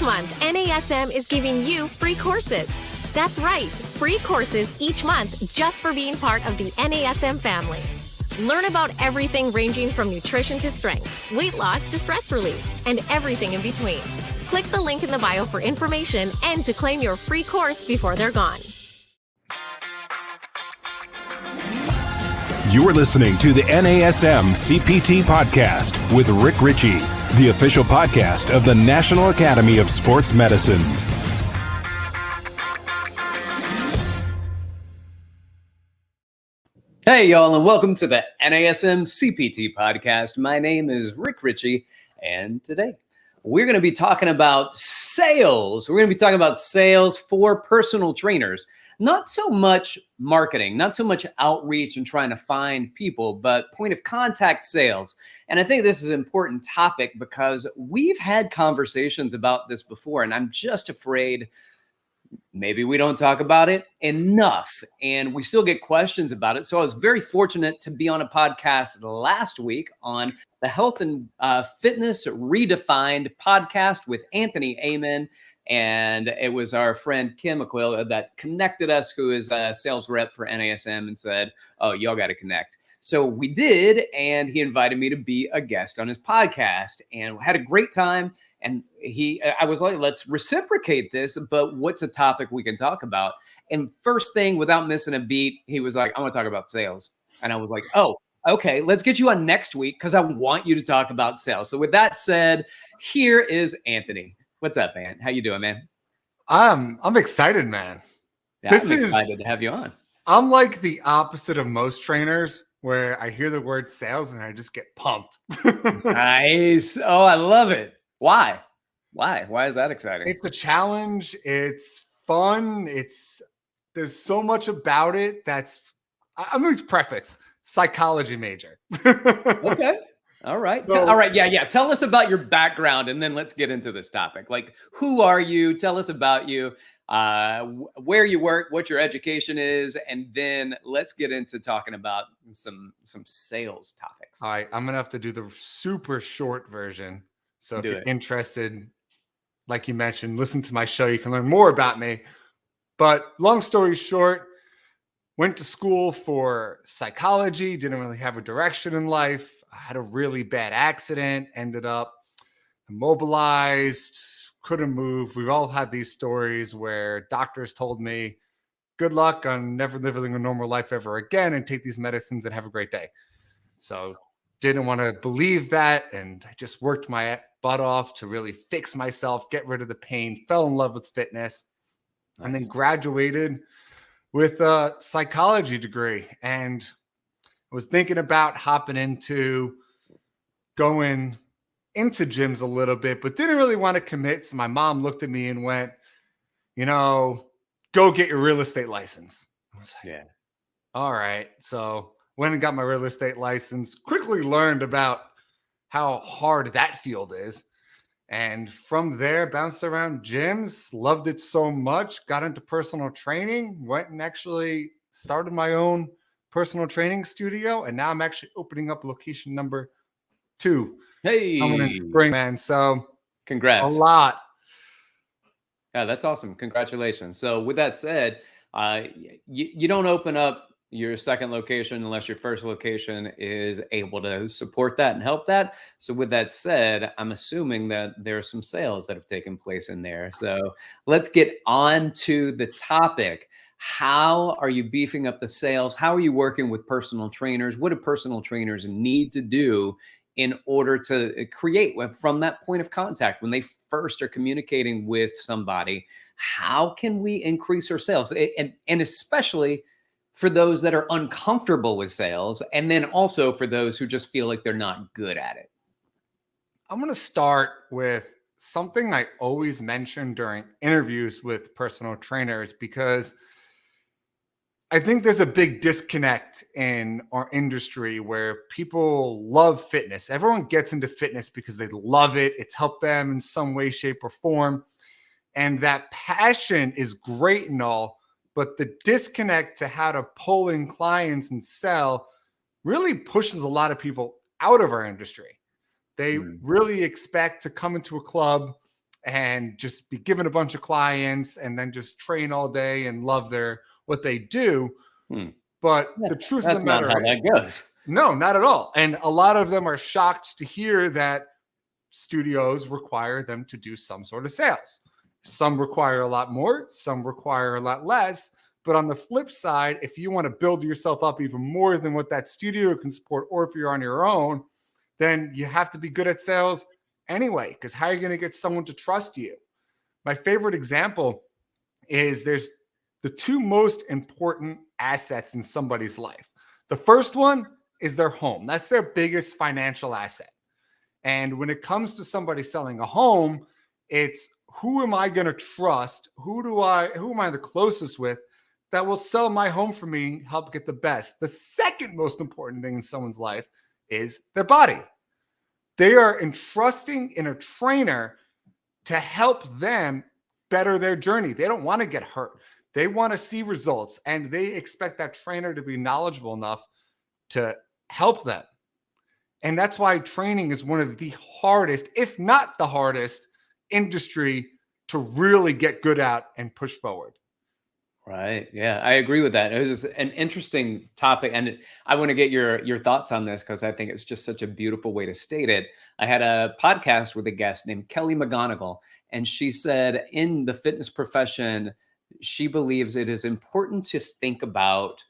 Each month, NASM is giving you free courses. That's right, free courses each month just for being part of the NASM family. Learn about everything ranging from nutrition to strength, weight loss to stress relief, and everything in between. Click the link in the bio for information and to claim your free course before they're gone. You are listening to the NASM-CPT Podcast with Rick Richey, the official podcast of the National Academy of Sports Medicine. Hey, y'all, and welcome to the NASM-CPT Podcast. My name is Rick Richey, and today we're going to be talking about sales. We're going to be talking about sales for personal trainers. Not so much marketing, not so much outreach and trying to find people, but point of contact sales. And I think this is an important topic because we've had conversations about this before, and I'm just afraid maybe we don't talk about it enough, and we still get questions about it. So I was very fortunate to be on a podcast last week on the Health and Fitness Redefined podcast with Anthony Amen. And it was our friend Kim Aquila that connected us, who is a sales rep for NASM, and said, oh, y'all got to connect. So we did, and he invited me to be a guest on his podcast, and we had a great time. And I was like, let's reciprocate this, but what's a topic we can talk about? And first thing, without missing a beat, he was like, I want to talk about sales. And I was like, oh, okay, let's get you on next week because I want you to talk about sales. So with that said, here is Anthony. What's up, man? How you doing, man? I'm excited, man. Yeah, I'm excited to have you on. I'm like the opposite of most trainers where I hear the word sales and I just get pumped. Nice. Oh, I love it. Why? Why is that exciting? It's a challenge. It's fun. There's so much about it. I'm going to preface psychology major. Okay. All right. All right. Yeah. Tell us about your background and then let's get into this topic. Like, who are you? Tell us about you, where you work, what your education is, and then let's get into talking about some sales topics. All right. I'm going to have to do the super short version. So if you're interested, like you mentioned, listen to my show. You can learn more about me. But long story short, went to school for psychology, didn't really have a direction in life. I had a really bad accident, ended up immobilized, couldn't move. We've all had these stories where doctors told me, good luck on never living a normal life ever again and take these medicines and have a great day. So didn't want to believe that. And I just worked my butt off to really fix myself, get rid of the pain, fell in love with fitness, and then graduated with a psychology degree. And I was thinking about hopping into going into gyms a little bit, but didn't really want to commit. So my mom looked at me and went, go get your real estate license. I was like, yeah, all right. So went and got my real estate license, quickly learned about how hard that field is. And from there, bounced around gyms, loved it so much, got into personal training, went and actually started my own personal training studio, and now I'm actually opening up location number 2. Hey, coming in spring, man. So congrats. A lot. Yeah, that's awesome. Congratulations. So with that said, you don't open up your second location unless your first location is able to support that and help that. So with that said, I'm assuming that there are some sales that have taken place in there. So let's get on to the topic. How are you beefing up the sales? How are you working with personal trainers? What do personal trainers need to do in order to create from that point of contact when they first are communicating with somebody? How can we increase our sales? And especially for those that are uncomfortable with sales, and then also for those who just feel like they're not good at it. I'm going to start with something I always mention during interviews with personal trainers, because I think there's a big disconnect in our industry where people love fitness. Everyone gets into fitness because they love it. It's helped them in some way, shape, or form. And that passion is great and all, but the disconnect to how to pull in clients and sell really pushes a lot of people out of our industry. They really expect to come into a club and just be given a bunch of clients and then just train all day and love what they do. But the truth of the matter is, that's not how that goes. No, not at all. And a lot of them are shocked to hear that studios require them to do some sort of sales. Some require a lot more, some require a lot less. But on the flip side, if you want to build yourself up even more than what that studio can support, or if you're on your own, then you have to be good at sales anyway, because how are you going to get someone to trust you? My favorite example is there's the two most important assets in somebody's life. The first one is their home. That's their biggest financial asset. And when it comes to somebody selling a home, it's who am I going to trust? Who am I the closest with that will sell my home for me, help get the best? The second most important thing in someone's life is their body. They are entrusting in a trainer to help them better their journey. They don't want to get hurt. They want to see results, and they expect that trainer to be knowledgeable enough to help them. And that's why training is one of the hardest, if not the hardest, industry to really get good at and push forward. Right. Yeah, I agree with that. It was just an interesting topic, and I want to get your thoughts on this because I think it's just such a beautiful way to state it. I had a podcast with a guest named Kelly McGonigal, and she said in the fitness profession, she believes it is important to think about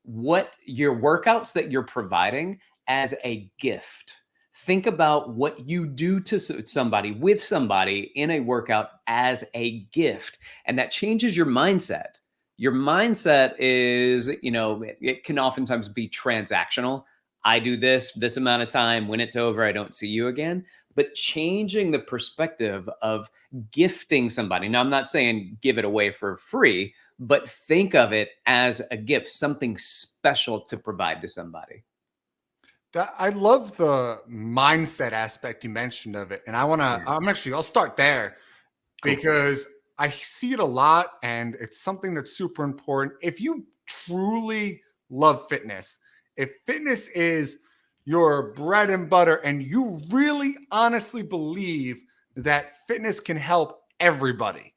what your workouts that you're providing as a gift. Think about what you do to somebody, with somebody in a workout as a gift. And that changes your mindset. Your mindset is, it can oftentimes be transactional. I do this amount of time. When it's over, I don't see you again. But changing the perspective of gifting somebody. Now, I'm not saying give it away for free, but think of it as a gift, something special to provide to somebody. I love the mindset aspect you mentioned of it. And I'll start there because I see it a lot and it's something that's super important. If you truly love fitness, if fitness is your bread and butter and you really honestly believe that fitness can help everybody,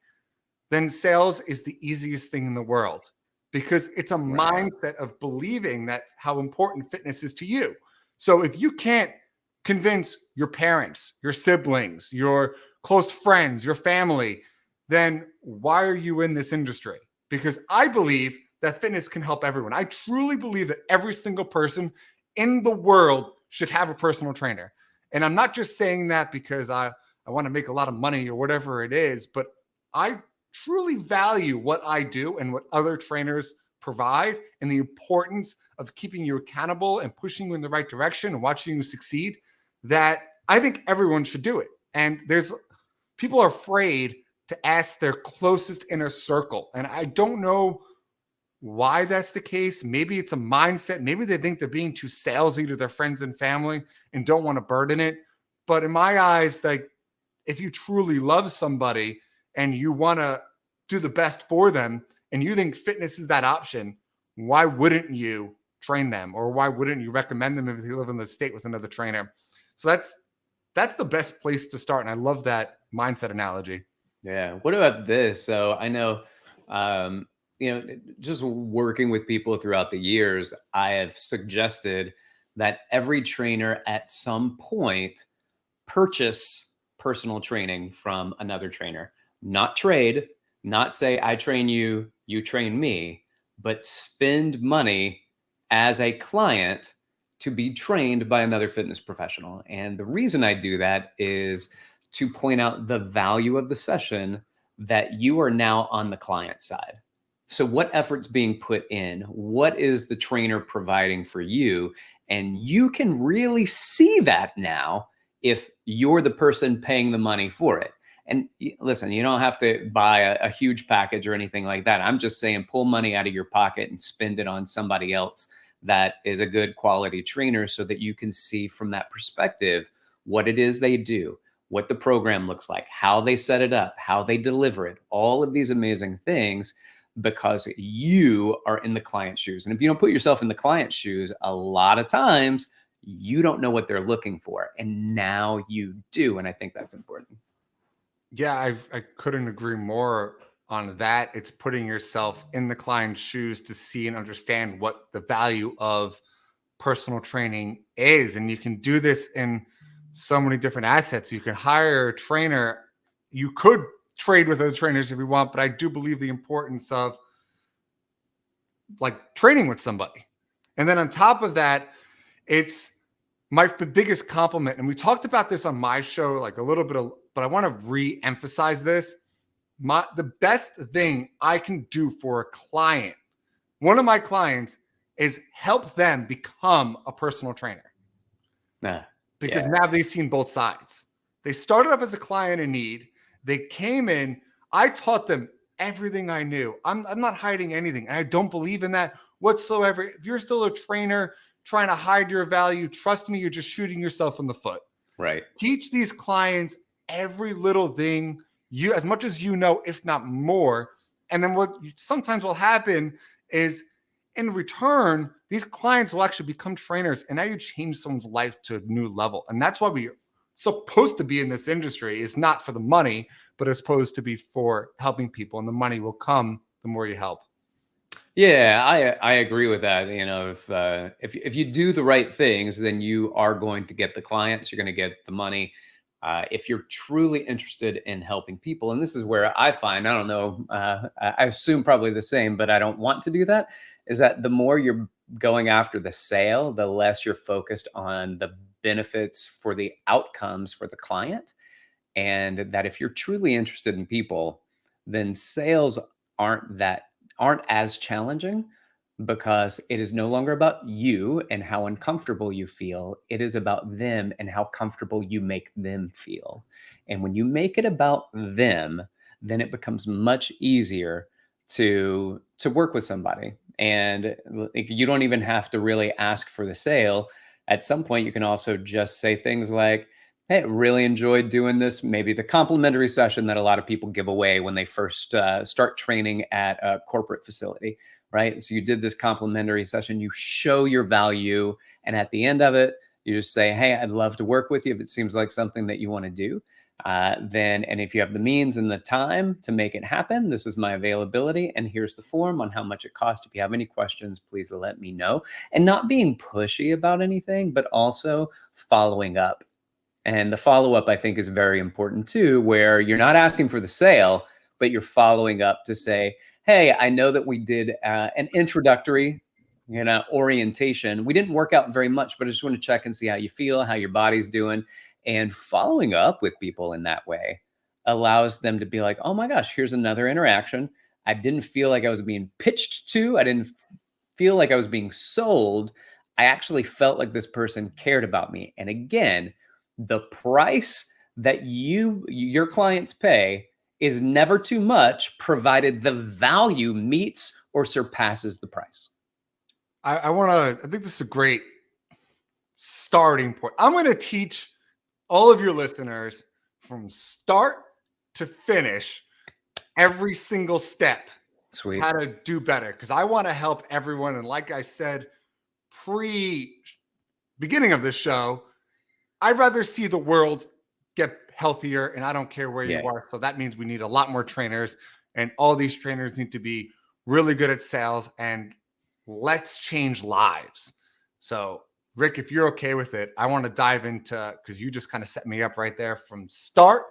then sales is the easiest thing in the world because it's a mindset of believing that how important fitness is to you. So if you can't convince your parents, your siblings, your close friends, your family, then why are you in this industry? Because I believe that fitness can help everyone. I truly believe that every single person in the world should have a personal trainer. And I'm not just saying that because I want to make a lot of money or whatever it is, but I truly value what I do and what other trainers provide and the importance of keeping you accountable and pushing you in the right direction and watching you succeed, that I think everyone should do it. And people are afraid to ask their closest inner circle. And I don't know why that's the case. Maybe it's a mindset. Maybe they think they're being too salesy to their friends and family and don't want to burden it. But in my eyes, like if you truly love somebody and you want to do the best for them and you think fitness is that option, why wouldn't you train them? Or why wouldn't you recommend them if you live in the state with another trainer? So that's the best place to start. And I love that mindset analogy. Yeah. What about this? So I know, just working with people throughout the years, I have suggested that every trainer at some point purchase personal training from another trainer, not trade, not say, I train you, you train me, but spend money as a client to be trained by another fitness professional. And the reason I do that is to point out the value of the session that you are now on the client side. So what effort's being put in? What is the trainer providing for you? And you can really see that now if you're the person paying the money for it. And listen, you don't have to buy a huge package or anything like that. I'm just saying pull money out of your pocket and spend it on somebody else that is a good quality trainer so that you can see from that perspective what it is they do, what the program looks like, how they set it up, how they deliver it, all of these amazing things, because you are in the client's shoes. And if you don't put yourself in the client's shoes, a lot of times you don't know what they're looking for. And now you do. And I think that's important. Yeah, I couldn't agree more on that. It's putting yourself in the client's shoes to see and understand what the value of personal training is. And you can do this in so many different assets. You can hire a trainer. You could trade with other trainers if you want, but I do believe the importance of like training with somebody. And then on top of that, it's my biggest compliment. And we talked about this on my show, like a little bit of, but I want to re-emphasize this. The best thing I can do for a client, one of my clients, is help them become a personal trainer. Because now they've seen both sides. They started up as a client in need. They came in. I taught them everything I knew. I'm not hiding anything. And I don't believe in that whatsoever. If you're still a trainer trying to hide your value, trust me, you're just shooting yourself in the foot. Right. Teach these clients every little thing, you as much as you know, if not more. And then what sometimes will happen is in return, these clients will actually become trainers. And now you change someone's life to a new level. And that's why we're supposed to be in this industry. It's not for the money, but it's supposed to be for helping people. And the money will come the more you help. Yeah, I agree with that. You know, if you do the right things, then you are going to get the clients. You're going to get the money. If you're truly interested in helping people, and this is where I find, I don't know, I assume probably the same, but I don't want to do that, is that the more you're going after the sale, the less you're focused on the benefits for the outcomes for the client. And that if you're truly interested in people, then sales aren't as challenging, because it is no longer about you and how uncomfortable you feel. It is about them and how comfortable you make them feel. And when you make it about them, then it becomes much easier to work with somebody. And you don't even have to really ask for the sale. At some point, you can also just say things like, hey, really enjoyed doing this. Maybe the complimentary session that a lot of people give away when they first start training at a corporate facility, right? So you did this complimentary session, you show your value. And at the end of it, you just say, hey, I'd love to work with you if it seems like something that you want to do. And if you have the means and the time to make it happen, this is my availability. And here's the form on how much it costs. If you have any questions, please let me know. And not being pushy about anything, but also following up. And the follow-up, I think, is very important too, where you're not asking for the sale, but you're following up to say, hey, I know that we did an introductory, orientation. We didn't work out very much, but I just want to check and see how you feel, how your body's doing. And following up with people in that way allows them to be like, oh my gosh, here's another interaction. I didn't feel like I was being pitched to. I didn't feel like I was being sold. I actually felt like this person cared about me. And again, the price that your clients pay is never too much, provided the value meets or surpasses the price. I think this is a great starting point. I'm going to teach all of your listeners from start to finish, every single step. Sweet. How to do better. Because I want to help everyone. And like I said, beginning of this show, I'd rather see the world get healthier, and I don't care where you are. So that means we need a lot more trainers, and all these trainers need to be really good at sales, and let's change lives. So Rick, if you're okay with it, I want to dive into, because you just kind of set me up right there from start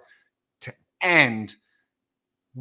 to end,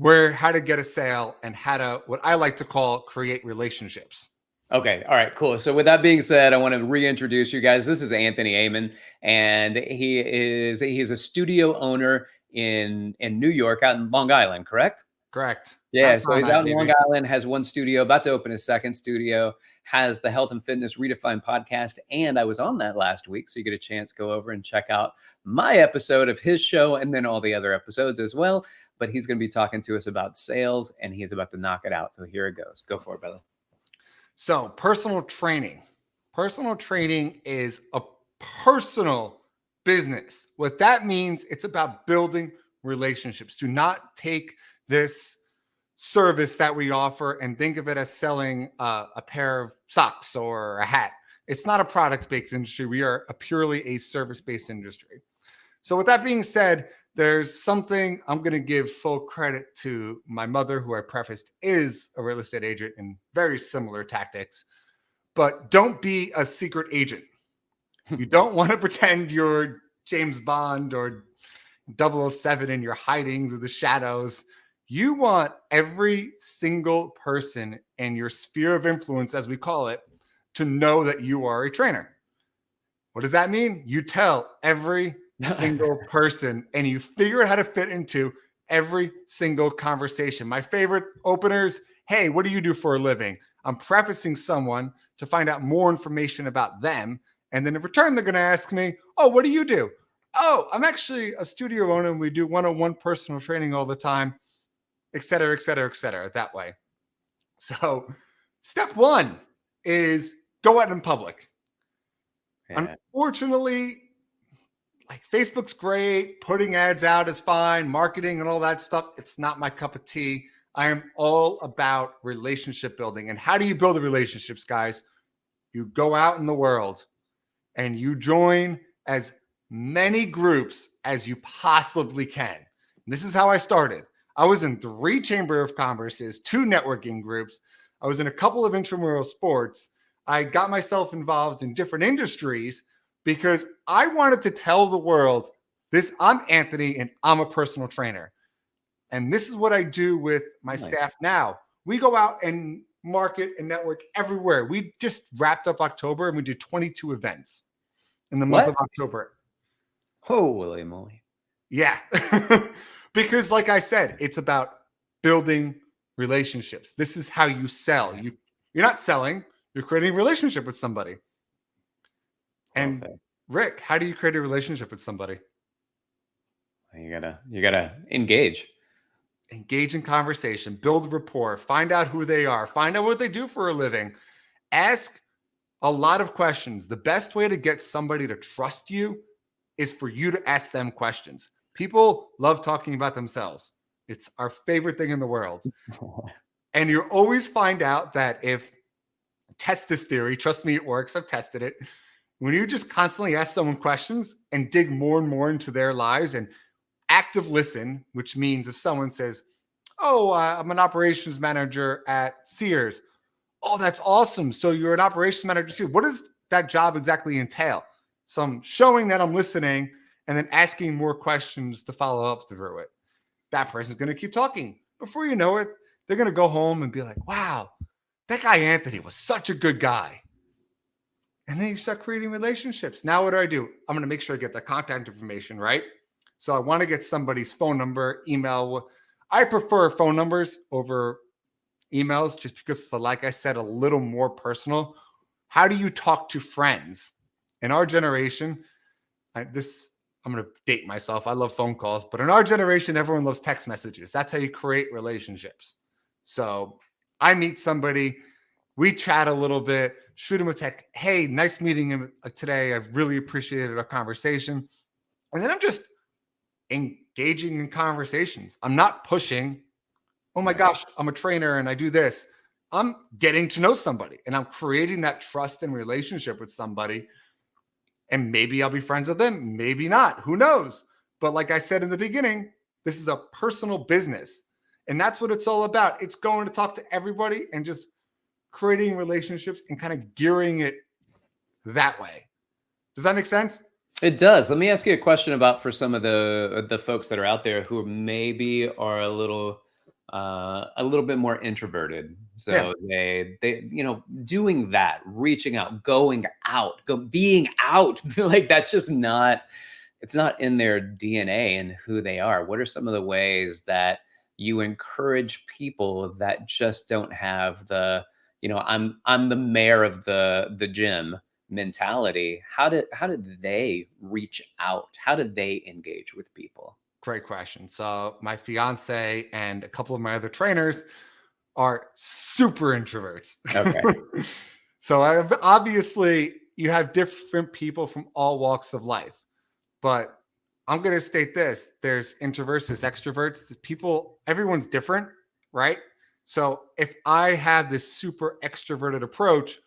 how to get a sale and how to, what I like to call, create relationships. Okay. All right, cool. So with that being said, I want to reintroduce you guys. This is Anthony Amon, and he is a studio owner in New York, out in Long Island, correct? Correct. Yeah. So he's out in Long Island, has one studio, about to open his second studio, has the Health and Fitness Redefine podcast. And I was on that last week. So you get a chance, go over and check out my episode of his show and then all the other episodes as well. But he's going to be talking to us about sales, and he's about to knock it out. So here it goes. Go for it, brother. So personal training is a personal business. What that means, it's about building relationships. Do not take this service that we offer and think of it as selling a pair of socks or a hat. It's not a product-based industry. We are purely a service-based industry. So with that being said, there's something I'm going to give full credit to my mother, who I prefaced is a real estate agent and very similar tactics, but don't be a secret agent. You don't want to pretend you're James Bond or 007 and you're hiding through the shadows. You want every single person in your sphere of influence, as we call it, to know that you are a trainer. What does that mean? You tell every single person and you figure out how to fit into every single conversation. My favorite openers, hey, what do you do for a living? I'm prefacing someone to find out more information about them. And then in return, they're going to ask me, oh, what do you do? Oh, I'm actually a studio owner and we do one-on-one personal training all the time, et cetera, et cetera, et cetera, that way. So step one is go out in public. Yeah. Unfortunately, like Facebook's great, putting ads out is fine, marketing and all that stuff, it's not my cup of tea. I am all about relationship building. And how do you build the relationships, guys? You go out in the world and you join as many groups as you possibly can. And this is how I started. I was in 3 Chamber of Commerce's, 2 networking groups. I was in a couple of intramural sports. I got myself involved in different industries because I wanted to tell the world this, I'm Anthony and I'm a personal trainer. And this is what I do with my staff now. We go out and market and network everywhere. We just wrapped up October and we did 22 events in the month of October. Holy moly. Yeah. Because like I said, it's about building relationships. This is how you sell. You're not selling, you're creating a relationship with somebody. And Rick, how do you create a relationship with somebody? You gotta engage. Engage in conversation, build rapport, find out who they are, find out what they do for a living. Ask a lot of questions. The best way to get somebody to trust you is for you to ask them questions. People love talking about themselves. It's our favorite thing in the world. And you always find out that if, test this theory, trust me, it works. I've tested it. When you just constantly ask someone questions and dig more and more into their lives and active listen, which means if someone says, oh, I'm an operations manager at Sears. Oh, that's awesome. So you're an operations manager at Sears. What does that job exactly entail? So I'm showing that I'm listening and then asking more questions to follow up through it. That person's going to keep talking. Before you know it, they're going to go home and be like, wow, that guy Anthony was such a good guy. And then you start creating relationships. Now what do? I'm going to make sure I get the contact information, right? So I want to get somebody's phone number, email. I prefer phone numbers over emails just because, like I said, a little more personal. How do you talk to friends? In our generation, I'm going to date myself. I love phone calls, but in our generation, everyone loves text messages. That's how you create relationships. So I meet somebody, we chat a little bit, shoot him a text. Hey, nice meeting him today. I've really appreciated our conversation. And then I'm just engaging in conversations. I'm not pushing, oh my gosh, I'm a trainer and I do this. I'm getting to know somebody and I'm creating that trust and relationship with somebody. And maybe I'll be friends with them, maybe not. Who knows? But like I said in the beginning, this is a personal business. And that's what it's all about. It's going to talk to everybody and just creating relationships and kind of gearing it that way. Does that make sense? It does. Let me ask you a question about for some of the folks that are out there who maybe are a little bit more introverted. So they doing that, reaching out, going out, being out, like that's just not, it's not in their DNA and who they are. What are some of the ways that you encourage people that just don't have the, I'm the mayor of the gym mentality? How did they reach out? How did they engage with people? Great question. So my fiance and a couple of my other trainers are super introverts. Okay. So obviously you have different people from all walks of life, but I'm going to state this. There's introverts, there's extroverts, people, everyone's different, right? So if I have this super extroverted approach,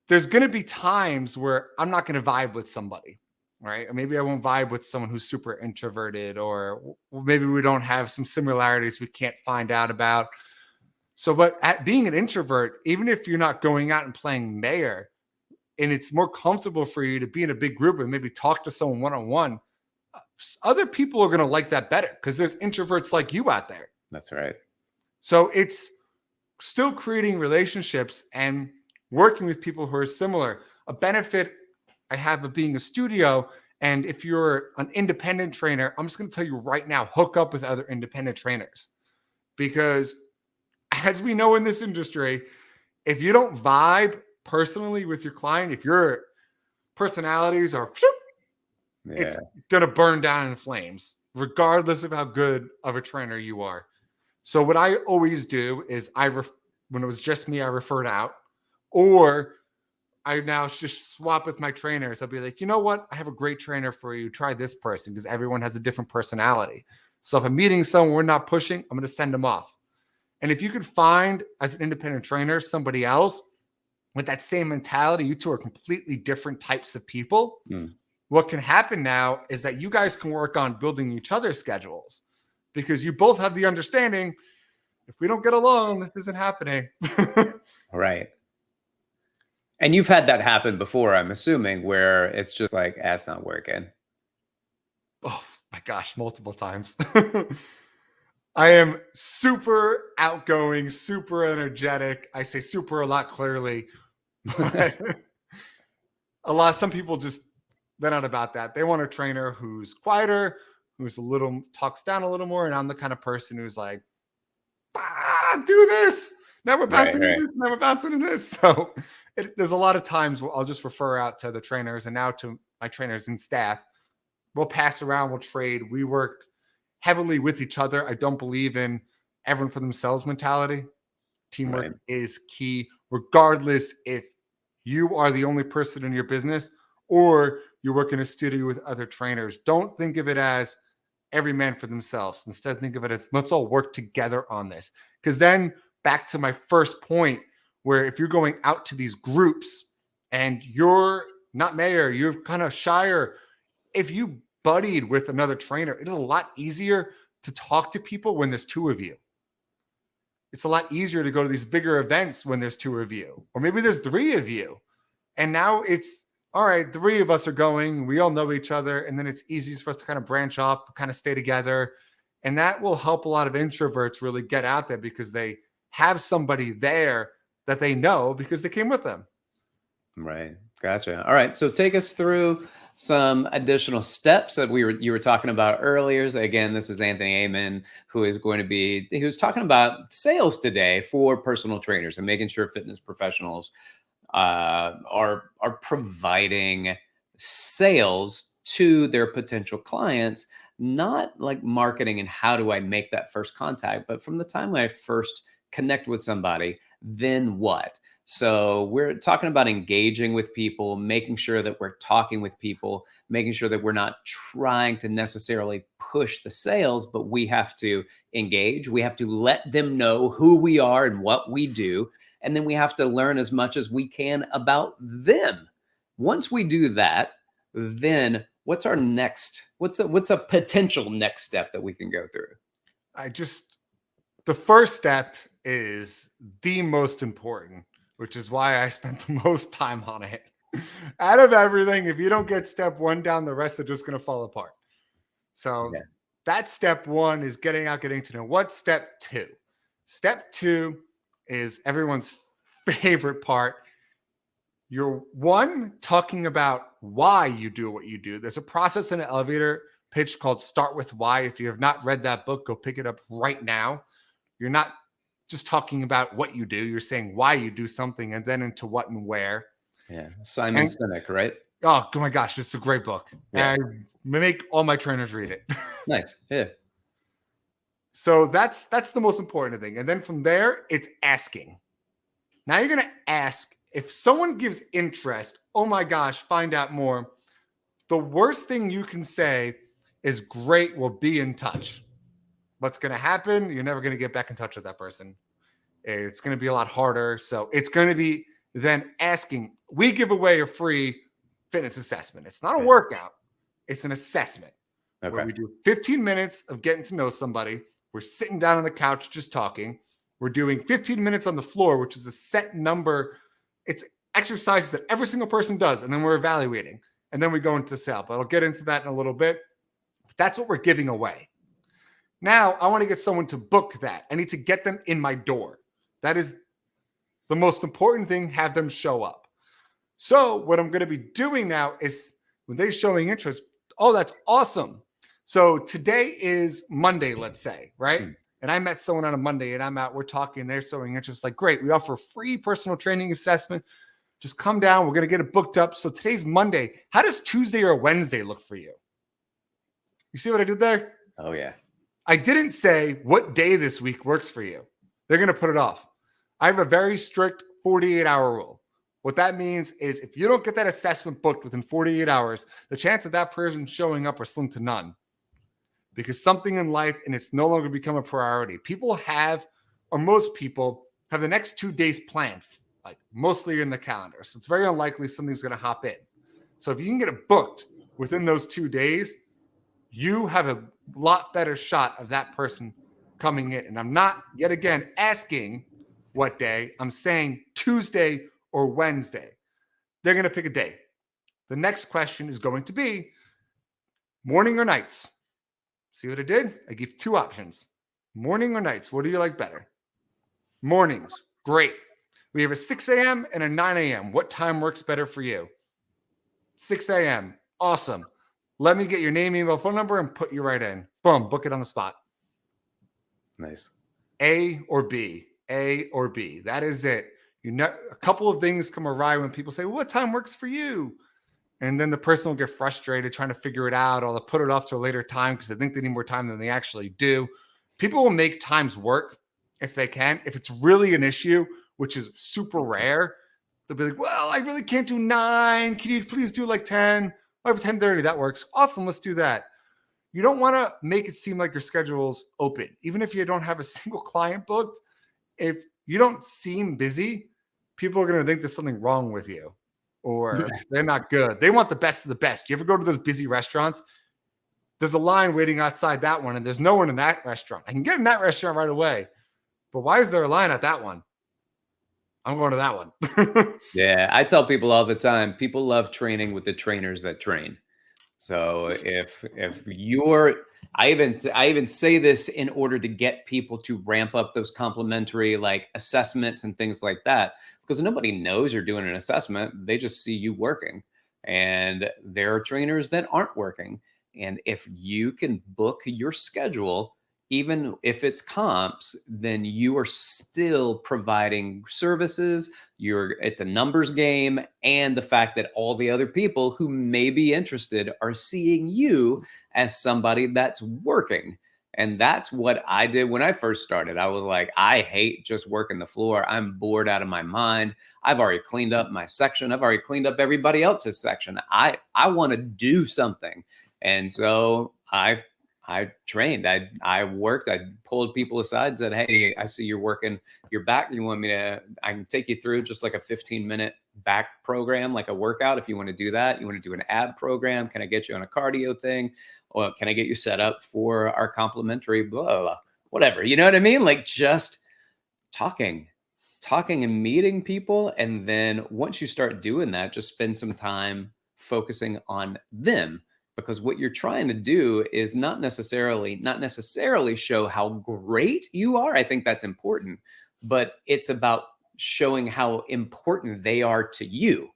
there's going to be times where I'm not going to vibe with somebody. right? Or maybe I won't vibe with someone who's super introverted, or maybe we don't have some similarities we can't find out about. So, but at being an introvert, even if you're not going out and playing mayor, and it's more comfortable for you to be in a big group and maybe talk to someone one-on-one, other people are going to like that better because there's introverts like you out there. That's right. So it's still creating relationships and working with people who are similar. A benefit I have of being a studio, and if you're an independent trainer, I'm just going to tell you right now, hook up with other independent trainers. Because as we know in this industry, if you don't vibe personally with your client, if your personalities are, it's going to burn down in flames, regardless of how good of a trainer you are. So what I always do is when it was just me, I referred out, or I now just swap with my trainers. I'll be like, you know what? I have a great trainer for you. Try this person, because everyone has a different personality. So if I'm meeting someone we're not pushing, I'm going to send them off. And if you could find, as an independent trainer, somebody else with that same mentality, you two are completely different types of people. What can happen now is that you guys can work on building each other's schedules, because you both have the understanding, if we don't get along, this isn't happening. Right. And you've had that happen before, I'm assuming, where it's just like, that's not working. Oh my gosh, multiple times. I am super outgoing, super energetic. I say super a lot clearly. Some people just, they're not about that. They want a trainer who's quieter, who's talks down a little more. And I'm the kind of person who's like, do this. Never bouncing into this, never bouncing into this. So there's a lot of times where I'll just refer out to the trainers, and now to my trainers and staff. We'll pass around, we'll trade. We work heavily with each other. I don't believe in everyone for themselves mentality. Teamwork is key, regardless if you are the only person in your business or you work in a studio with other trainers. Don't think of it as every man for themselves. Instead, think of it as, let's all work together on this. Because then, back to my first point, where if you're going out to these groups and you're not mayor, you're kind of shyer, if you buddied with another trainer, it is a lot easier to talk to people when there's two of you. It's a lot easier to go to these bigger events when there's two of you, or maybe there's three of you. And now it's, all right, three of us are going, we all know each other, and then it's easy for us to kind of branch off, kind of stay together. And that will help a lot of introverts really get out there, because they have somebody there that they know because they came with them. Right. Gotcha. All right. So take us through some additional steps that you were talking about earlier. So again, this is Anthony Amon, who was talking about sales today for personal trainers and making sure fitness professionals are providing sales to their potential clients, not like marketing and how do I make that first contact, but from the time I first connect with somebody, then what? So we're talking about engaging with people, making sure that we're talking with people, making sure that we're not trying to necessarily push the sales, but we have to engage. We have to let them know who we are and what we do. And then we have to learn as much as we can about them. Once we do that, then what's a potential next step that we can go through? The first step is the most important, which is why I spent the most time on it. Out of everything, if you don't get step one down, the rest are just going to fall apart. So that's step one, is getting to know. What's step two? Step two is everyone's favorite part. You're talking about why you do what you do. There's a process in an elevator pitch called Start With Why. If you have not read that book, go pick it up right now. You're not just talking about what you do. You're saying why you do something, and then into what and where. Yeah. Simon Sinek, right? Oh my gosh, it's a great book. Yeah. I make all my trainers read it. Nice. Yeah. So that's the most important thing. And then from there, it's asking. Now you're going to ask, if someone gives interest, oh my gosh, find out more. The worst thing you can say is, great, we'll be in touch. What's going to happen? You're never going to get back in touch with that person. It's going to be a lot harder. So it's going to be then asking. We give away a free fitness assessment. It's not a workout. It's an assessment where Okay. we do 15 minutes of getting to know somebody. We're sitting down on the couch just talking. We're doing 15 minutes on the floor, which is a set number. It's exercises that every single person does, and then we're evaluating. And then we go into the sale. But I'll get into that in a little bit. But that's what we're giving away. Now, I want to get someone to book that. I need to get them in my door. That is the most important thing, have them show up. So what I'm going to be doing now is when they're showing interest, oh, that's awesome. So today is Monday, let's say, right? And I met someone on a Monday and I'm out, we're talking, they're showing interest. Like, great, we offer a free personal training assessment. Just come down. We're going to get it booked up. So today's Monday. How does Tuesday or Wednesday look for you? You see what I did there? Oh, yeah. I didn't say what day this week works for you. They're going to put it off. I have a very strict 48-hour rule. What that means is if you don't get that assessment booked within 48 hours, the chance of that person showing up are slim to none. Because something in life, and it's no longer become a priority. People have, or most people, have the next 2 days planned, like mostly in the calendar. So it's very unlikely something's going to hop in. So if you can get it booked within those 2 days, you have a lot better shot of that person coming in. And I'm not, yet again, asking what day. I'm saying Tuesday or Wednesday. They're going to pick a day. The next question is going to be morning or nights. See what I did? I give 2 options. Morning or nights. What do you like better? Mornings. Great. We have a 6 a.m. and a 9 a.m. What time works better for you? 6 a.m. Awesome. Let me get your name, email, phone number, and put you right in. Boom. Book it on the spot. Nice. A or B. A or B. That is it. You know, a couple of things come awry when people say, well, what time works for you? And then the person will get frustrated trying to figure it out, or they'll put it off to a later time because they think they need more time than they actually do. People will make times work if they can. If it's really an issue, which is super rare, they'll be like, well, I really can't do 9. Can you please do like 10? Or 10:30, that works. Awesome, let's do that. You don't want to make it seem like your schedule's open. Even if you don't have a single client booked, if you don't seem busy, people are going to think there's something wrong with you or they're not good. They want the best of the best. You ever go to those busy restaurants? There's a line waiting outside that one and there's no one in that restaurant. I can get in that restaurant right away. But why is there a line at that one? I'm going to that one. Yeah, I tell people all the time, people love training with the trainers that train. So if you're, I even say this in order to get people to ramp up those complimentary like assessments and things like that, because nobody knows you're doing an assessment. They just see you working, and there are trainers that aren't working. And if you can book your schedule, even if it's comps, then you are still providing services. It's a numbers game. And the fact that all the other people who may be interested are seeing you as somebody that's working. And that's what I did when I first started. I was like, I hate just working the floor. I'm bored out of my mind. I've already cleaned up my section. I've already cleaned up everybody else's section. I want to do something. And so I trained, I worked, I pulled people aside and said, hey, I see you're working your back. You want me to, I can take you through just like a 15-minute back program, like a workout. If you want to do that, you want to do an ab program, can I get you on a cardio thing? Or can I get you set up for our complimentary, blah, blah, blah, whatever. You know what I mean? Like just talking and meeting people. And then once you start doing that, just spend some time focusing on them. Because what you're trying to do is not necessarily show how great you are. I think that's important, but it's about showing how important they are to you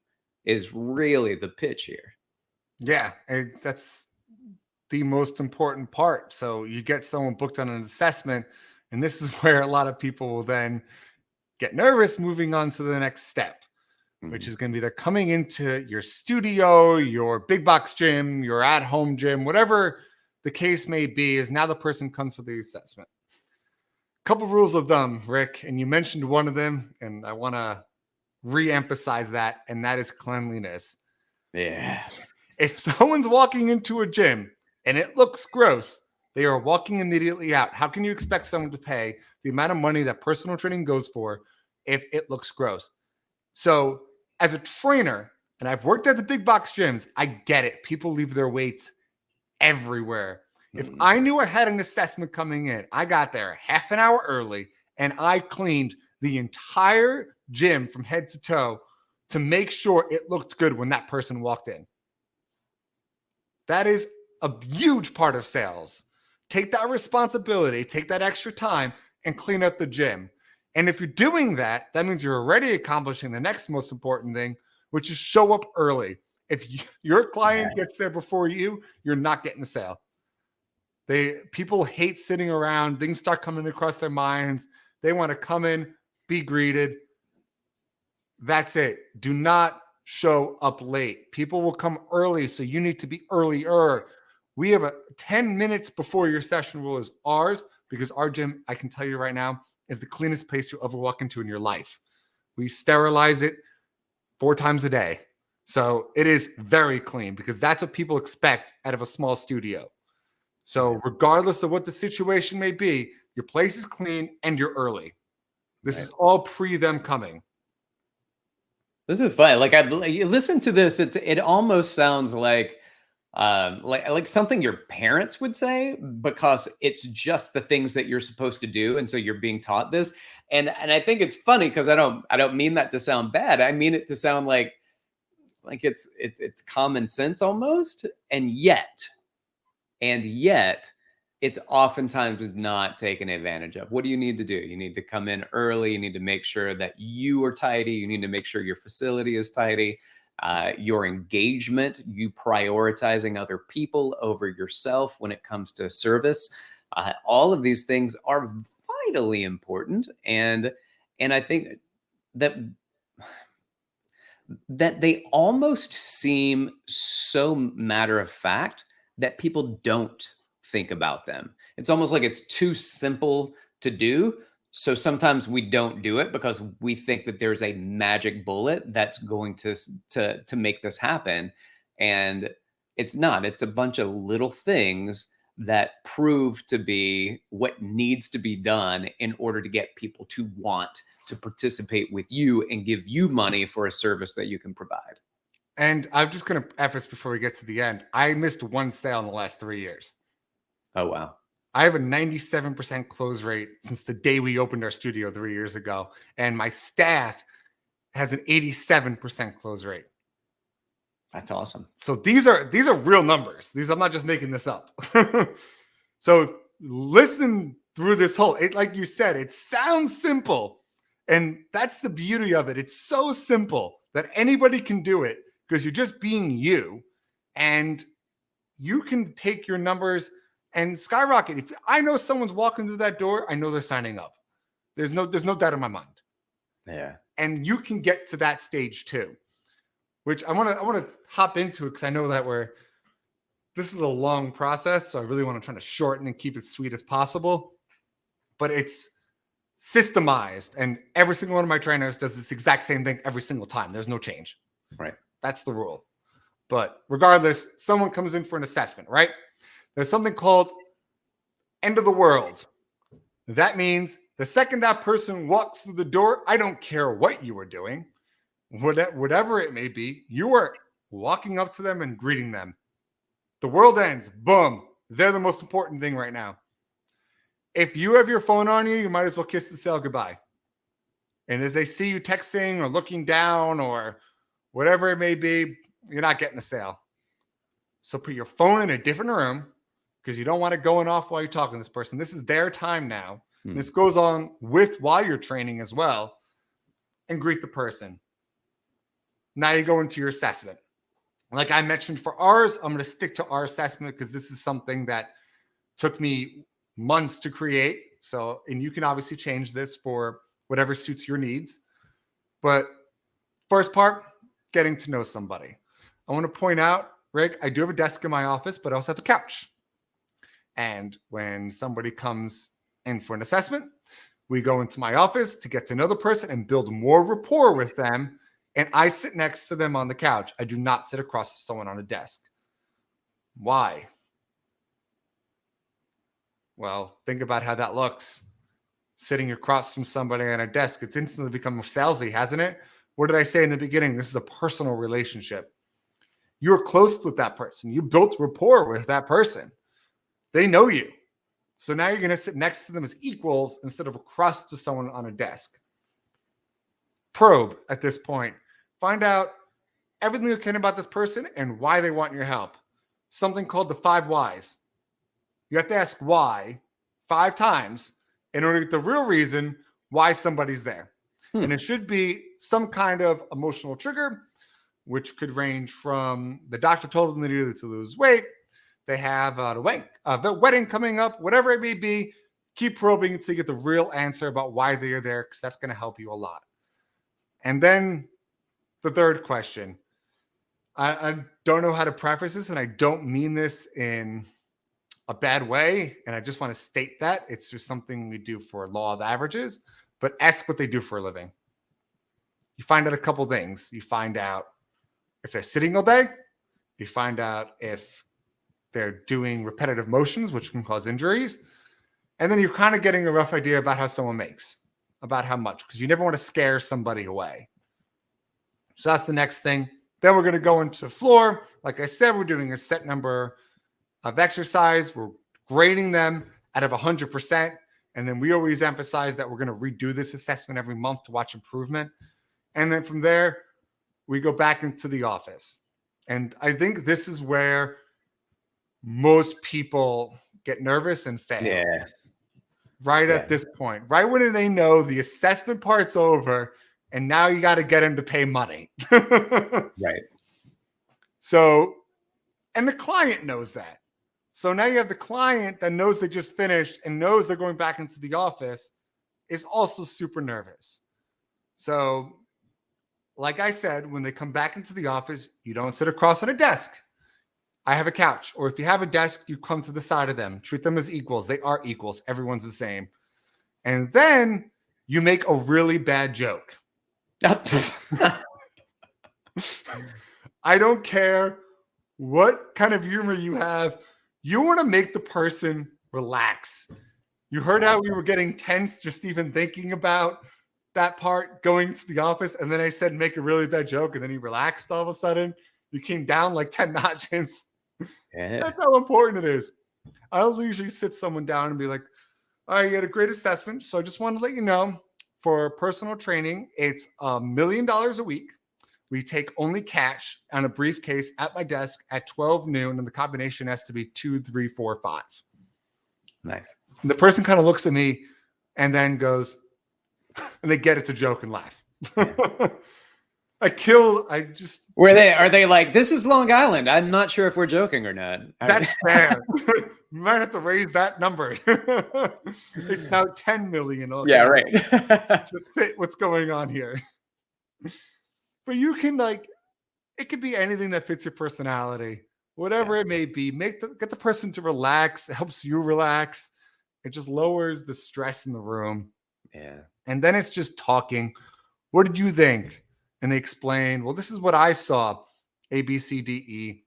is really the pitch here. Yeah, that's the most important part. So you get someone booked on an assessment, and this is where a lot of people will then get nervous moving on to the next step, which is going to be they're coming into your studio, your big box gym, your at-home gym, whatever the case may be, is now the person comes for the assessment. Couple rules of thumb, Rick, and you mentioned one of them, and I want to re-emphasize that, and that is cleanliness. Yeah. If someone's walking into a gym and it looks gross, they are walking immediately out. How can you expect someone to pay the amount of money that personal training goes for if it looks gross? So as a trainer, and I've worked at the big box gyms, I get it. People leave their weights everywhere. If I knew I had an assessment coming in, I got there half an hour early and I cleaned the entire gym from head to toe to make sure it looked good when that person walked in. That is a huge part of sales. Take that responsibility, take that extra time and clean up the gym. And if you're doing that, that means you're already accomplishing the next most important thing, which is show up early. If your client gets there before you, you're not getting the sale. People hate sitting around. Things start coming across their minds. They want to come in, be greeted. That's it. Do not show up late. People will come early, so you need to be earlier. We have 10 minutes before your session rule is ours, because our gym, I can tell you right now, is the cleanest place you ever walk into in your life. We sterilize it 4 times a day. So it is very clean, because that's what people expect out of a small studio. So regardless of what the situation may be, your place is clean and you're early. This is all pre them coming. This is fun. Like you listen to this, it almost sounds like something your parents would say, because it's just the things that you're supposed to do, and so you're being taught this. And I think it's funny, because I don't mean that to sound bad. I mean it to sound like it's common sense almost, and yet it's oftentimes not taken advantage of. What do you need to do? You need to come in early. You need to make sure that you are tidy. You need to make sure your facility is tidy. Your engagement, you prioritizing other people over yourself when it comes to service. All of these things are vitally important. And I think that they almost seem so matter of fact that people don't think about them. It's almost like it's too simple to do. So sometimes we don't do it because we think that there's a magic bullet that's going to make this happen. And it's not. It's a bunch of little things that prove to be what needs to be done in order to get people to want to participate with you and give you money for a service that you can provide. And I'm just going to preface before we get to the end. I missed one sale in the last 3 years. Oh, wow. I have a 97% close rate since the day we opened our studio 3 years ago. And my staff has an 87% close rate. That's awesome. So these are real numbers. I'm not just making this up. So listen through this whole, like you said, it sounds simple. And that's the beauty of it. It's so simple that anybody can do it, because you're just being you, and you can take your numbers and skyrocket. If I know someone's walking through that door, I know they're signing up. There's no doubt in my mind. Yeah. And you can get to that stage too, which I want to hop into it, because I know that this is a long process. So I really want to try to shorten and keep it sweet as possible, but it's systemized, and every single one of my trainers does this exact same thing every single time. There's no change. Right. That's the rule. But regardless, someone comes in for an assessment, right? There's something called end of the world. That means the second that person walks through the door, I don't care what you are doing, whatever it may be, you are walking up to them and greeting them. The world ends. Boom. They're the most important thing right now. If you have your phone on you, you might as well kiss the sale goodbye. And if they see you texting or looking down or whatever it may be, you're not getting a sale. So put your phone in a different room, because you don't want it going off while you're talking to this person. This is their time now. And this goes on while you're training as well, and greet the person. Now you go into your assessment. Like I mentioned for ours, I'm going to stick to our assessment, because this is something that took me months to create. So, and you can obviously change this for whatever suits your needs. But first part, getting to know somebody. I want to point out, Rick, I do have a desk in my office, but I also have a couch. And when somebody comes in for an assessment, we go into my office to get to know the person and build more rapport with them. And I sit next to them on the couch. I do not sit across from someone on a desk. Why? Well, think about how that looks. Sitting across from somebody on a desk, it's instantly become salesy, hasn't it? What did I say in the beginning? This is a personal relationship. You're close with that person. You built rapport with that person. They know you. So now you're going to sit next to them as equals instead of across to someone on a desk. Probe at this point. Find out everything you can about this person and why they want your help. Something called the 5 whys. You have to ask why 5 times in order to get the real reason why somebody's there. And it should be some kind of emotional trigger, which could range from the doctor told them they needed to lose weight, they have a wedding coming up, whatever it may be. Keep probing until you get the real answer about why they are there, because that's going to help you a lot. And then the third question. I don't know how to preface this, and I don't mean this in a bad way, and I just want to state that. It's just something we do for law of averages, but ask what they do for a living. You find out a couple things. You find out if they're sitting all day. You find out if they're doing repetitive motions, which can cause injuries. And then you're kind of getting a rough idea about how someone makes, about how much, because you never want to scare somebody away. So that's the next thing. Then we're going to go into the floor. Like I said, we're doing a set number of exercise. We're grading them out of 100%. And then we always emphasize that we're going to redo this assessment every month to watch improvement. And then from there, we go back into the office. And I think this is where most people get nervous and fail. Yeah. Right at this point, right when they know the assessment part's over and now you got to get them to pay money. Right. So, and the client knows that. So now you have the client that knows they just finished and knows they're going back into the office is also super nervous. So, like I said, when they come back into the office, you don't sit across on a desk. I have a couch. Or if you have a desk, you come to the side of them. Treat them as equals. They are equals. Everyone's the same. And then you make a really bad joke. I don't care what kind of humor you have. You want to make the person relax. You heard how we were getting tense just even thinking about that part going to the office. And then I said, make a really bad joke. And then he relaxed all of a sudden. You came down like 10 notches. Yeah. That's how important it is. I'll usually sit someone down and be like, all right, you had a great assessment. So I just wanted to let you know for personal training, it's $1 million a week. We take only cash on a briefcase at my desk at 12 noon, and the combination has to be 2, 3, 4, 5. Nice. And the person kind of looks at me and then goes, and they get it's a joke and laugh. Are they like, this is Long Island? I'm not sure if we're joking or not. That's fair. You might have to raise that number. It's now 10 million. Okay, yeah, right. To fit what's going on here. But you can it could be anything that fits your personality, whatever it may be. Get the person to relax. It helps you relax. It just lowers the stress in the room. Yeah. And then it's just talking. What did you think? And they explain, well, this is what I saw, A, B, C, D, E.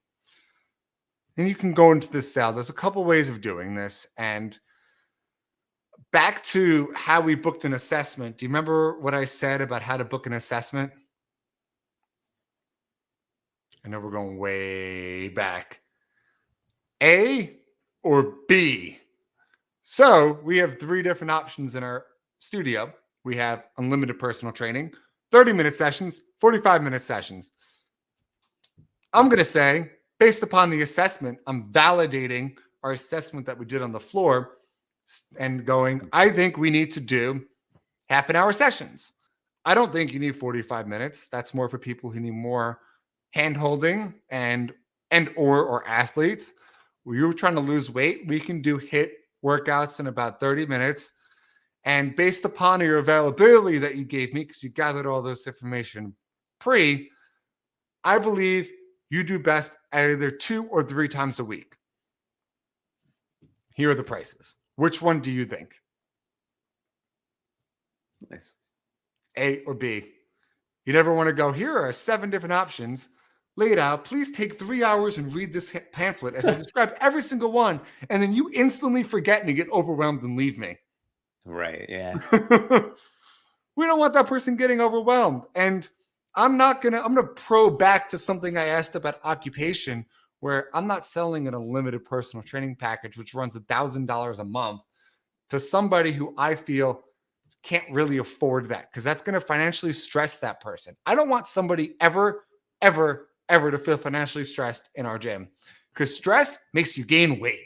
And you can go into this cell. There's a couple ways of doing this. And back to how we booked an assessment. Do you remember what I said about how to book an assessment? I know we're going way back. A or B? So we have 3 different options in our studio. We have unlimited personal training, 30-minute sessions, 45-minute sessions. I'm going to say, based upon the assessment, I'm validating our assessment that we did on the floor and going, I think we need to do half-an-hour sessions. I don't think you need 45 minutes. That's more for people who need more hand-holding or athletes. When you're trying to lose weight, we can do HIIT workouts in about 30 minutes. And based upon your availability that you gave me, because you gathered all this information I believe you do best at either 2 or 3 times a week. Here are the prices. Which one do you think? Nice. A or B? You never want to go, here are 7 different options laid out. Please take 3 hours and read this pamphlet as I describe every single one. And then you instantly forget and you get overwhelmed and leave me. Right. Yeah. We don't want that person getting overwhelmed. And I'm gonna probe back to something I asked about occupation, where I'm not selling an unlimited personal training package, which runs $1,000 a month, to somebody who I feel can't really afford that, because that's going to financially stress that person. I don't want somebody ever to feel financially stressed in our gym, because stress makes you gain weight.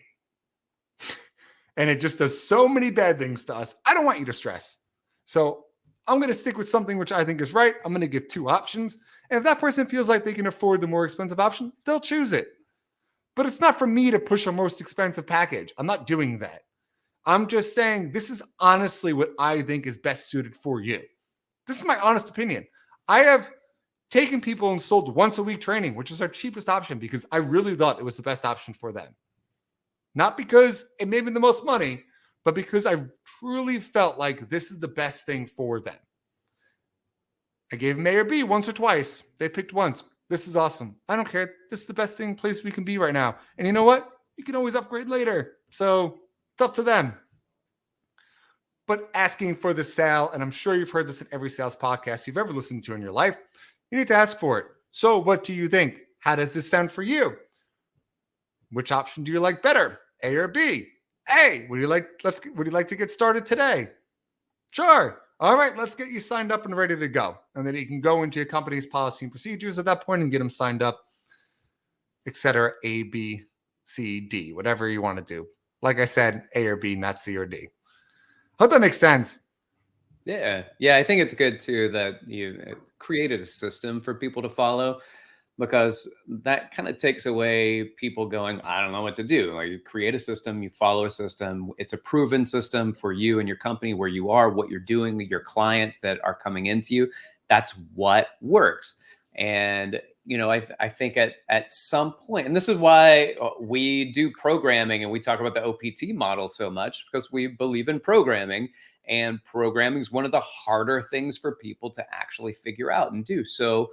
And it just does so many bad things to us. I don't want you to stress. So I'm going to stick with something which I think is right. I'm going to give 2 options. And if that person feels like they can afford the more expensive option, they'll choose it. But it's not for me to push a most expensive package. I'm not doing that. I'm just saying this is honestly what I think is best suited for you. This is my honest opinion. I have taken people and sold once a week training, which is our cheapest option, because I really thought it was the best option for them. Not because it made me the most money, but because I truly felt like this is the best thing for them. I gave them A or B once or twice. They picked once. This is awesome. I don't care. This is the best place we can be right now. And you know what? You can always upgrade later. So it's up to them. But asking for the sale, and I'm sure you've heard this in every sales podcast you've ever listened to in your life, you need to ask for it. So what do you think? How does this sound for you? Which option do you like better? A or B? A, would you like to get started today? Sure. All right, let's get you signed up and ready to go. And then you can go into your company's policy and procedures at that point and get them signed up, etc. A, B, C, D, whatever you want to do. Like I said, A or B, not C or D. Hope that makes sense. Yeah. I think it's good too that you created a system for people to follow, because that kind of takes away people going, I don't know what to do. Like, you create a system, you follow a system. It's a proven system for you and your company, where you are, what you're doing, your clients that are coming into you. That's what works. And, I think at some point, and this is why we do programming and we talk about the OPT model so much, because we believe in programming, and programming is one of the harder things for people to actually figure out and do. So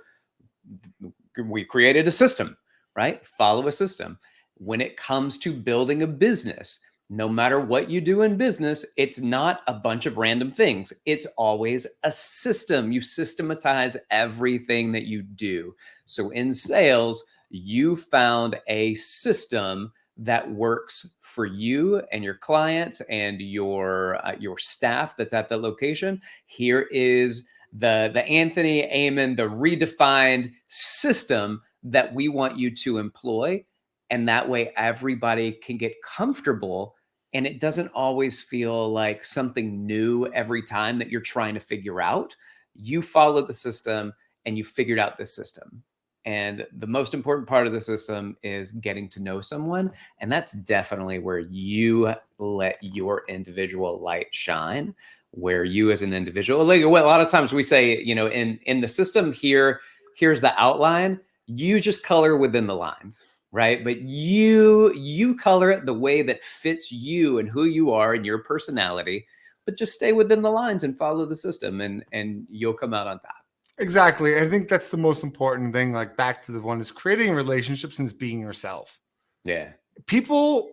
we created a system, right? Follow a system. When it comes to building a business, no matter what you do in business, it's not a bunch of random things. It's always a system. You systematize everything that you do. So in sales, you found a system that works for you and your clients and your staff that's at the location. Here is the Anthony Amon, the redefined system that we want you to employ. And that way everybody can get comfortable, and it doesn't always feel like something new every time that you're trying to figure out. You follow the system and you figured out the system. And the most important part of the system is getting to know someone. And that's definitely where you let your individual light shine, where you as an individual, like a lot of times we say, in the system here's the outline. You just color within the lines, right? But you color it the way that fits you and who you are and your personality, but just stay within the lines and follow the system, and you'll come out on top. Exactly. I think that's the most important thing. Like, back to the one is creating relationships and being yourself. Yeah. People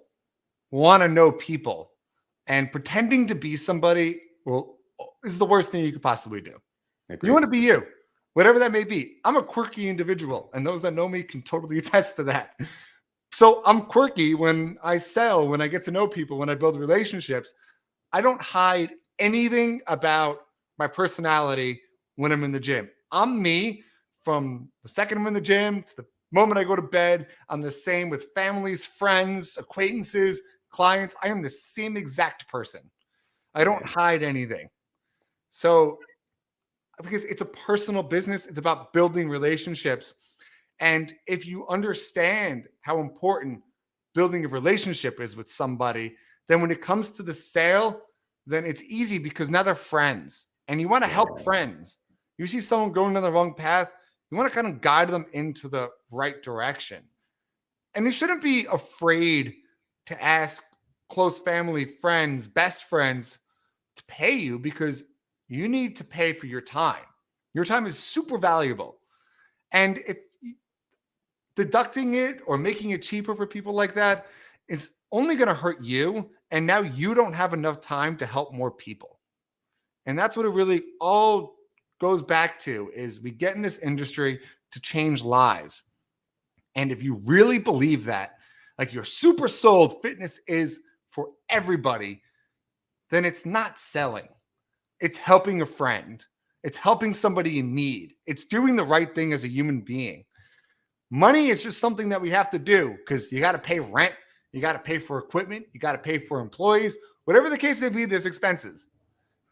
want to know people, and pretending to be somebody is the worst thing you could possibly do. Agreed. You want to be you, whatever that may be. I'm a quirky individual, and those that know me can totally attest to that. So I'm quirky when I sell, when I get to know people, when I build relationships. I don't hide anything about my personality when I'm in the gym. I'm me from the second I'm in the gym to the moment I go to bed. I'm the same with families, friends, acquaintances, clients. I am the same exact person. I don't hide anything. So, because it's a personal business, it's about building relationships. And if you understand how important building a relationship is with somebody, then when it comes to the sale, then it's easy, because now they're friends and you want to help friends. You see someone going down the wrong path, you want to kind of guide them into the right direction. And you shouldn't be afraid to ask close family, friends, best friends to pay you, because you need to pay for your time. Your time is super valuable. And if deducting it or making it cheaper for people like that is only going to hurt you. And now you don't have enough time to help more people. And that's what it really all goes back to is we get in this industry to change lives. And if you really believe that, like you're super sold, fitness is for everybody, then it's not selling. It's helping a friend. It's helping somebody in need. It's doing the right thing as a human being. Money is just something that we have to do because you got to pay rent. You got to pay for equipment. You got to pay for employees. Whatever the case may be, there's expenses.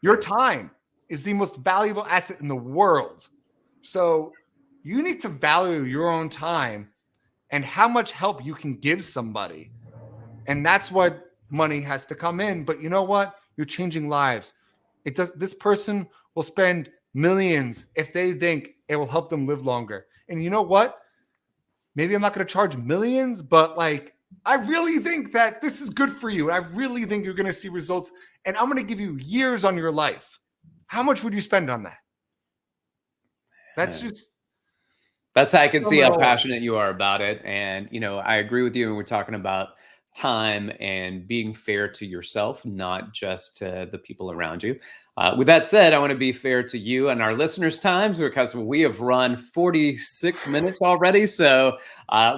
Your time is the most valuable asset in the world. So you need to value your own time and how much help you can give somebody. And that's what money has to come in. But you know what? You're changing lives. This person will spend millions if they think it will help them live longer. And you know what? Maybe I'm not going to charge millions, but like, I really think that this is good for you. I really think you're going to see results. And I'm going to give you years on your life. How much would you spend on that? That's how I can see how passionate you are about it. And, you know, I agree with you. And we're talking about time and being fair to yourself, not just to the people around you. With that said, I want to be fair to you and our listeners' times because we have run 46 minutes already. So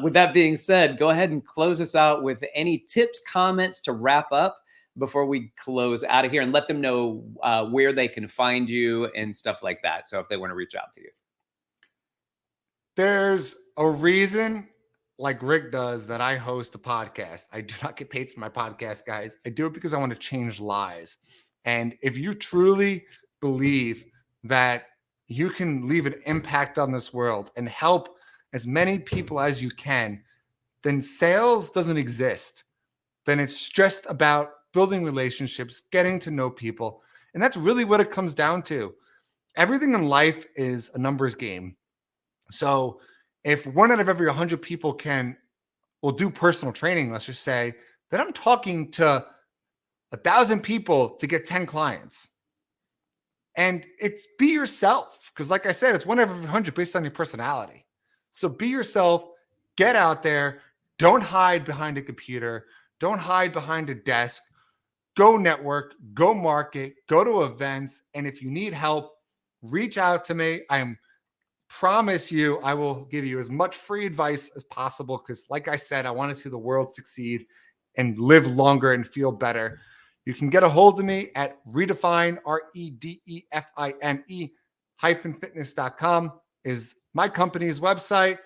with that being said, go ahead and close us out with any tips, comments to wrap up before we close out of here, and let them know where they can find you and stuff like that. So if they want to reach out to you. There's a reason, like Rick does, that I host a podcast. I do not get paid for my podcast, guys. I do it because I want to change lives. And if you truly believe that you can leave an impact on this world and help as many people as you can, then sales doesn't exist. Then it's just about building relationships, getting to know people. And that's really what it comes down to. Everything in life is a numbers game. So if 1 out of every 100 people will do personal training, let's just say, then I'm talking to 1,000 people to get 10 clients. And it's be yourself. Because like I said, it's 1 out of every 100 based on your personality. So be yourself, get out there, don't hide behind a computer, don't hide behind a desk, go network, go market, go to events. And if you need help, reach out to me. Promise you, I will give you as much free advice as possible because, like I said, I want to see the world succeed and live longer and feel better. You can get a hold of me at Redefine, REDEFINE -fitness.com is my company's website.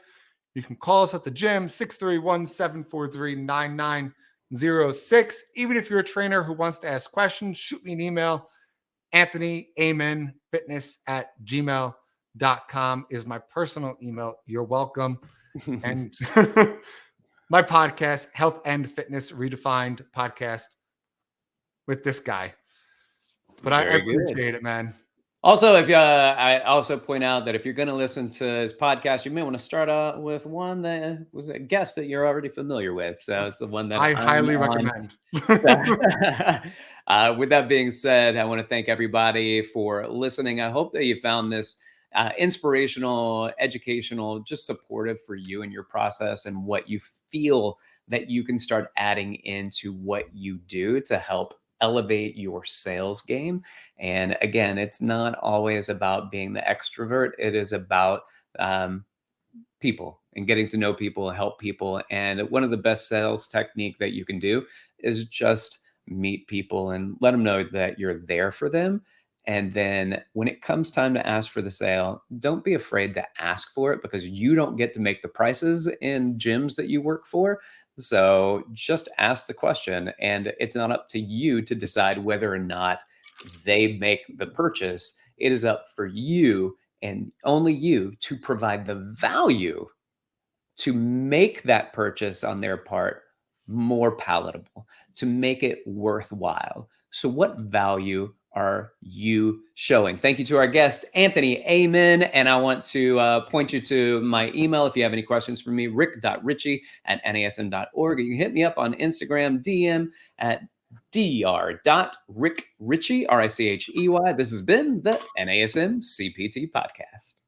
You can call us at the gym, 631-743-9906. Even if you're a trainer who wants to ask questions, shoot me an email. AnthonyAmenFitness@gmail.com is my personal email. You're welcome. And my podcast, Health and Fitness Redefined Podcast with this guy. But I appreciate it, man. Also, I also point out that if you're going to listen to his podcast, you may want to start out with one that was a guest that you're already familiar with. So it's the one that I highly recommend. With that being said, I want to thank everybody for listening. I hope that you found this inspirational, educational, just supportive for you and your process and what you feel that you can start adding into what you do to help elevate your sales game. And again, it's not always about being the extrovert. It is about people and getting to know people, help people. And one of the best sales technique that you can do is just meet people and let them know that you're there for them. And then when it comes time to ask for the sale, don't be afraid to ask for it because you don't get to make the prices in gyms that you work for. So just ask the question, and it's not up to you to decide whether or not they make the purchase. It is up for you and only you to provide the value to make that purchase on their part more palatable, to make it worthwhile. So what value are you showing? Thank you to our guest, Anthony Amen. And I want to point you to my email if you have any questions for me, rick.richey@nasm.org. You can hit me up on Instagram, DM at dr.rickrichy, RICHEY. This has been the NASM-CPT Podcast.